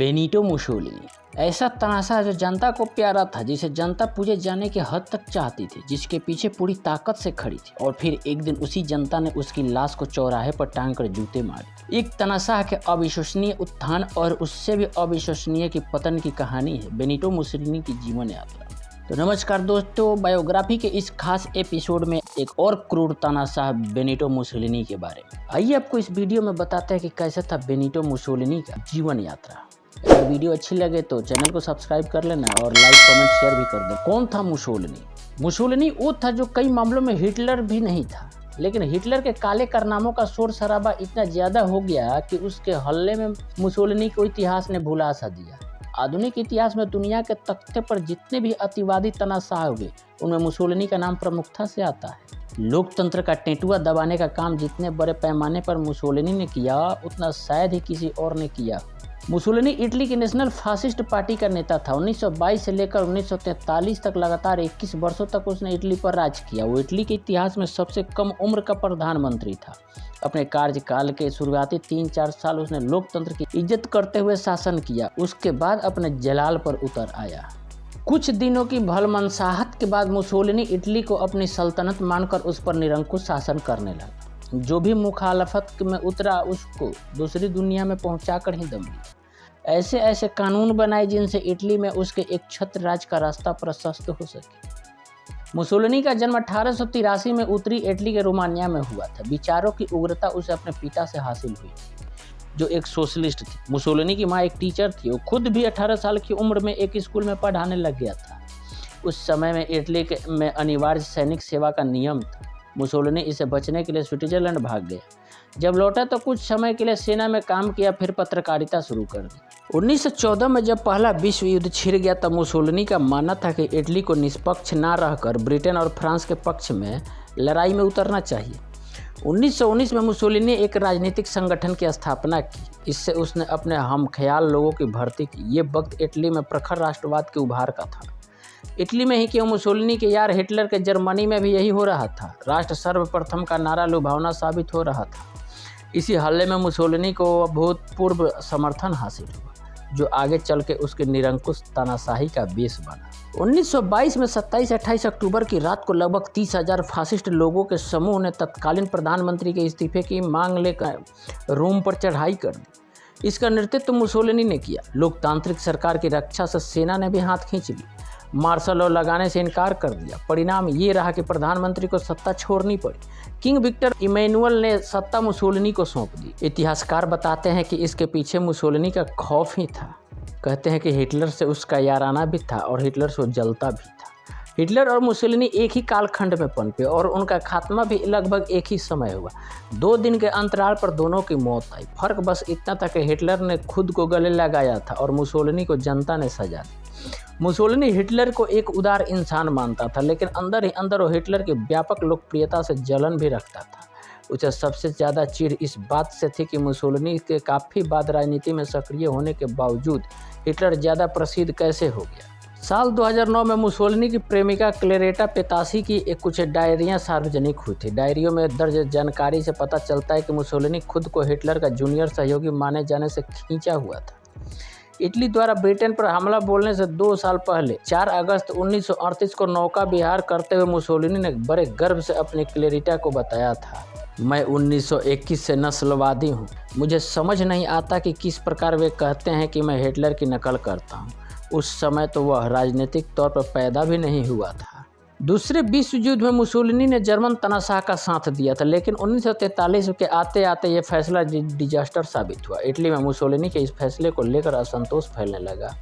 Benito Mussolini ऐसा तनासा जो जनता को प्यारा था, जिसे जनता पूजे जाने की हद तक चाहती थी, जिसके पीछे पूरी ताकत से खड़ी थी। और फिर एक दिन उसी जनता ने उसकी लाश को चौराहे पर टांग कर जूते मारे। एक तनासा के अविश्वसनीय उत्थान और उससे भी अविश्वसनीय की पतन की कहानी है बेनिटो मुसोलिनी की जीवन यात्रा। तो नमस्कार दोस्तों, बायोग्राफी के इस खास एपिसोड में एक और क्रूर तानाशाह बेनिटो मुसोलिनी के बारे में आइए आपको इस वीडियो में बताते हैं कि कैसा था बेनिटो मुसोलिनी का जीवन यात्रा। अगर वीडियो अच्छी लगे तो चैनल को सब्सक्राइब कर लेना और लाइक कमेंट शेयर भी कर दे। कौन था मुसोलिनी? मुसोलिनी वो था जो कई मामलों में हिटलर भी नहीं था, लेकिन हिटलर के काले कारनामों का शोर शराबा इतना ज्यादा हो गया कि उसके हल्ले में मुसोलिनी को इतिहास ने भुला सा दिया। आधुनिक इतिहास में दुनिया के तख्ते पर जितने भी अतिवादी तनाशाह हुए, उनमें मुसोलिनी का नाम प्रमुखता से आता है। लोकतंत्र का टेटुआ दबाने का काम जितने बड़े पैमाने पर मुसोलिनी ने किया, उतना शायद ही किसी और ने किया। मुसोलिनी इटली की नेशनल फासिस्ट पार्टी का नेता था। 1922 से लेकर 1943 तक लगातार 21 वर्षों तक उसने इटली पर राज किया। वो इटली के इतिहास में सबसे कम उम्र का प्रधानमंत्री था। अपने कार्यकाल के शुरुआती 3-4 साल उसने लोकतंत्र की इज्जत करते हुए शासन किया। उसके बाद अपने जलाल पर उतर आया। कुछ दिनों की भलमनसाहत के बाद मुसोलिनी इटली को अपनी सल्तनत मानकर उस पर निरंकुश शासन करने लगा। जो भी मुखालफत में उतरा उसको दूसरी दुनिया में पहुंचाकर ही दम दिया। ऐसे ऐसे कानून बनाए जिनसे इटली में उसके एक छत्र राज का रास्ता प्रशस्त हो सके। मुसोलिनी का जन्म 1883 में उत्तरी इटली के रोमानिया में हुआ था। विचारों की उग्रता उसे अपने पिता से हासिल हुई, जो एक सोशलिस्ट थी। मुसोलिनी की माँ एक टीचर थी। वो खुद भी 18 साल की उम्र में एक स्कूल में पढ़ाने लग गया था। उस समय में इटली में अनिवार्य सैनिक सेवा का नियम था। मुसोलिनी इसे बचने के लिए स्विट्जरलैंड भाग गया। जब लौटा तो कुछ समय के लिए सेना में काम किया, फिर पत्रकारिता शुरू कर दी। 1914 में जब पहला विश्व युद्ध छिड़ गया, तब मुसोलिनी का मानना था कि इटली को निष्पक्ष ना रहकर ब्रिटेन और फ्रांस के पक्ष में लड़ाई में उतरना चाहिए। 1919 में मुसोलिनी एक राजनीतिक संगठन की स्थापना की। इससे उसने अपने हमख्याल लोगों की भर्ती की। ये वक्त इटली में प्रखर राष्ट्रवाद के उभार का था। इटली में ही क्यों, मुसोलिनी के यार हिटलर के जर्मनी में भी यही हो रहा था। राष्ट्र सर्वप्रथम का नारा लुभावना साबित हो रहा था। इसी हल्ले में मुसोलिनी को अभूतपूर्व समर्थन हासिल हुआ, जो आगे चल के उसके निरंकुश तानाशाही का बेस बना। 1922 में 27-28 अक्टूबर की रात को लगभग 30,000 फासिस्ट लोगों के समूह ने तत्कालीन प्रधानमंत्री के इस्तीफे की मांग लेकर रोम पर चढ़ाई कर दी। इसका नेतृत्व मुसोलिनी ने किया। लोकतांत्रिक सरकार की रक्षा से सेना ने भी हाथ खींच ली। मार्शल लॉ लगाने से इनकार कर दिया। परिणाम ये रहा कि प्रधानमंत्री को सत्ता छोड़नी पड़ी। किंग विक्टर इमैनुअल ने सत्ता मुसोलिनी को सौंप दी। इतिहासकार बताते हैं कि इसके पीछे मुसोलिनी का खौफ ही था। कहते हैं कि हिटलर से उसका याराना भी था और हिटलर से जलता भी था। हिटलर और मुसोलिनी एक ही कालखंड में पनपे और उनका खात्मा भी लगभग एक ही समय हुआ। 2 दिन के अंतराल पर दोनों की मौत आई। फर्क बस इतना था कि हिटलर ने खुद को गले लगाया था और मुसोलिनी को जनता ने सजा दी। मुसोलिनी हिटलर को एक उदार इंसान मानता था, लेकिन अंदर ही अंदर वो हिटलर की व्यापक लोकप्रियता से जलन भी रखता था। उसे सबसे ज़्यादा चिढ़ इस बात से थी कि मुसोलिनी के काफ़ी बाद राजनीति में सक्रिय होने के बावजूद हिटलर ज़्यादा प्रसिद्ध कैसे हो गया। साल 2009 में मुसोलिनी की प्रेमिका क्लेरेटा पेतासी की कुछ डायरियां सार्वजनिक हुई थी। डायरियों में दर्ज जानकारी से पता चलता है कि मुसोलिनी खुद को हिटलर का जूनियर सहयोगी माने जाने से खींचा हुआ था। इटली द्वारा ब्रिटेन पर हमला बोलने से 2 साल पहले 4 अगस्त 1938 को नौका विहार करते हुए मुसोलिनी ने बड़े गर्व से अपनी क्लेरिटा को बताया था, मैं 1921 से नस्लवादी हूँ। मुझे समझ नहीं आता कि किस प्रकार वे कहते हैं कि मैं हिटलर की नकल करता हूँ। उस समय तो वह राजनीतिक तौर पर पैदा भी नहीं हुआ था। दूसरे विश्व युद्ध में मुसोलिनी ने जर्मन तनाशाह का साथ दिया था, लेकिन 1943 के आते आते ये फैसला डिजास्टर साबित हुआ। इटली में मुसोलिनी के इस फैसले को लेकर असंतोष फैलने लगा।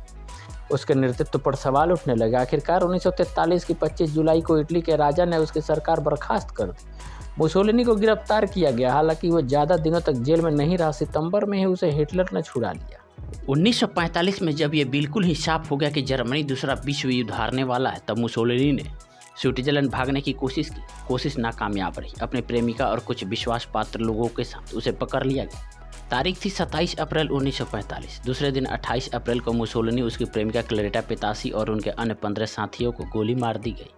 उसके नेतृत्व पर सवाल उठने लगा। आखिरकार 1943 की 25 जुलाई को इटली के राजा ने उसकी सरकार बर्खास्त कर दी। मुसोलिनी को गिरफ्तार किया गया। हालांकि वो ज़्यादा दिनों तक जेल में नहीं रहा। सितंबर में ही उसे हिटलर ने छुड़ा लिया। 1945 में जब ये बिल्कुल ही साफ हो गया कि जर्मनी दूसरा विश्व युद्ध हारने वाला है, तब मुसोलिनी ने स्विट्जरलैंड भागने की कोशिश नाकामयाब रही। अपने प्रेमिका और कुछ विश्वास पात्र लोगों के साथ उसे पकड़ लिया गया। तारीख थी 27 अप्रैल 1945। दूसरे दिन 28 अप्रैल को मुसोलिनी, उसकी प्रेमिका क्लेरेटा पेतासी और उनके अन्य 15 साथियों को गोली मार दी गई।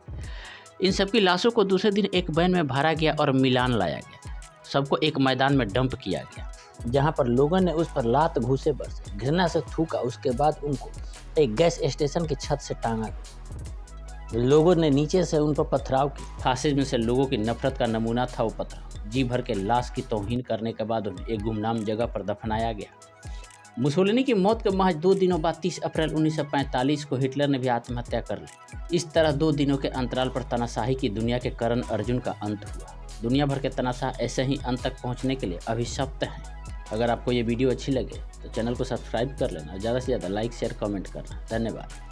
इन सबकी लाशों को दूसरे दिन एक वैन में भरा गया और मिलान लाया गया। सबको एक मैदान में डंप किया गया, जहां पर लोगों ने उस पर लात घूंसे बरसे, घृणा से थूका। उसके बाद उनको एक गैस स्टेशन की छत से टांगा गया। लोगों ने नीचे से उन पर पथराव किया। फासिज्म से लोगों की नफरत का नमूना था वो पथराव। जी भर के लाश की तौहीन करने के बाद उन्हें एक गुमनाम जगह पर दफनाया गया। मुसोलिनी की मौत के महज 2 दिनों बाद 30 अप्रैल 1945 को हिटलर ने भी आत्महत्या कर ली। इस तरह 2 दिनों के अंतराल पर तानाशाही की दुनिया के करण अर्जुन का अंत हुआ। दुनिया भर के तानाशाह ऐसे ही अंत तक पहुंचने के लिए अभिशप्त हैं। अगर आपको ये वीडियो अच्छी लगे तो चैनल को सब्सक्राइब कर लेना, ज़्यादा से ज़्यादा लाइक शेयर कमेंट करना। धन्यवाद।